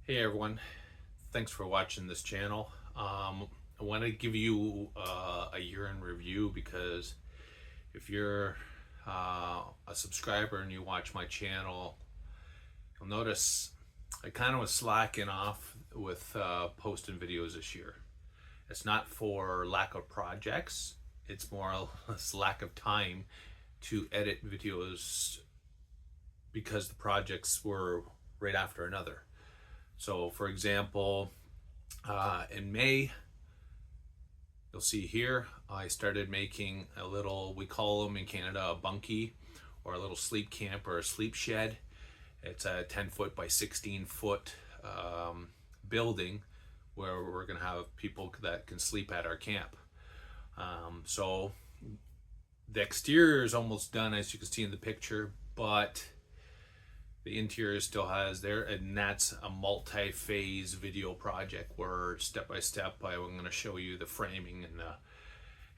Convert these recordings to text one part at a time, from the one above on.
Hey everyone, thanks for watching this channel. I want to give you a year in review because if you're a subscriber and you watch my channel, you'll notice I kind of was slacking off with posting videos this year. It's not for lack of projects, it's more or less lack of time to edit videos because the projects were right after another. So for example, in May, you'll see here, I started making a little, we call them in Canada a bunkie, or a little sleep camp or a sleep shed. It's a 10-foot by 16-foot building where we're gonna have people that can sleep at our camp. So the exterior is almost done, as you can see in the picture, but the interior still has there, and that's a multi-phase video project where step by step I'm going to show you the framing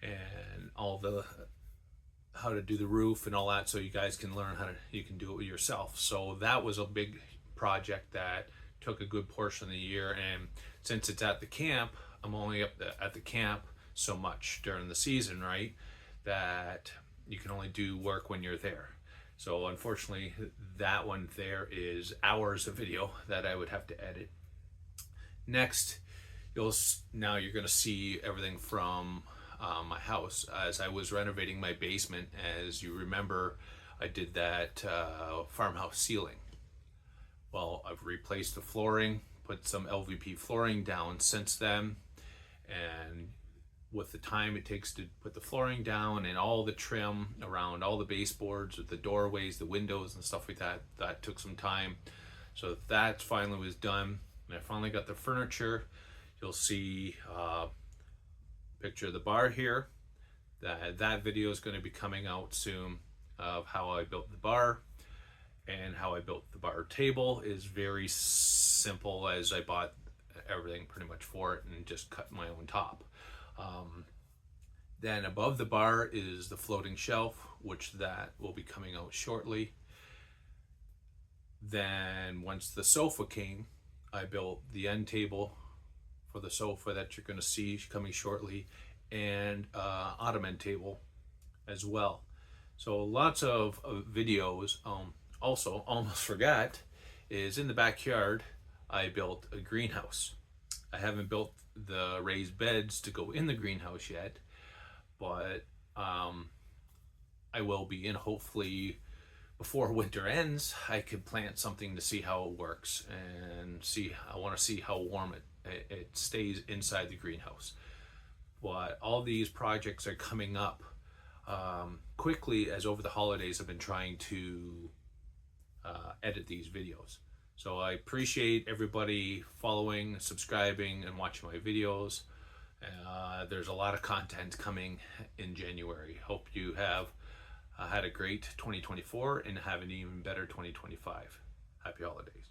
and all the how to do the roof and all that, so you guys can learn you can do it yourself. So that was a big project that took a good portion of the year, and since it's at the camp, I'm only at the camp so much during the season, right, that you can only do work when you're there. So unfortunately, that one there is hours of video that I would have to edit. Next, now you're going to see everything from my house. As I was renovating my basement, as you remember, I did that farmhouse ceiling. Well, I've replaced the flooring, put some LVP flooring down since then, and with the time it takes to put the flooring down and all the trim around all the baseboards with the doorways, the windows and stuff like that, that took some time. So that finally was done, and I finally got the furniture. You'll see a picture of the bar here. That video is going to be coming out soon of how I built the bar, and how I built the bar table is very simple, as I bought everything pretty much for it and just cut my own top. Then above the bar is the floating shelf, which that will be coming out shortly. Then once the sofa came, I built the end table for the sofa that you're going to see coming shortly, and ottoman table as well. So lots of videos. Also, almost forgot, is in the backyard I built a greenhouse. I haven't built the raised beds to go in the greenhouse yet, but I will be, and hopefully before winter ends I could plant something to see how it works, and I want to see how warm it stays inside the greenhouse. But all these projects are coming up quickly, as over the holidays I've been trying to edit these videos. So I appreciate everybody following, subscribing, and watching my videos. There's a lot of content coming in January. Hope you have had a great 2024 and have an even better 2025. Happy holidays.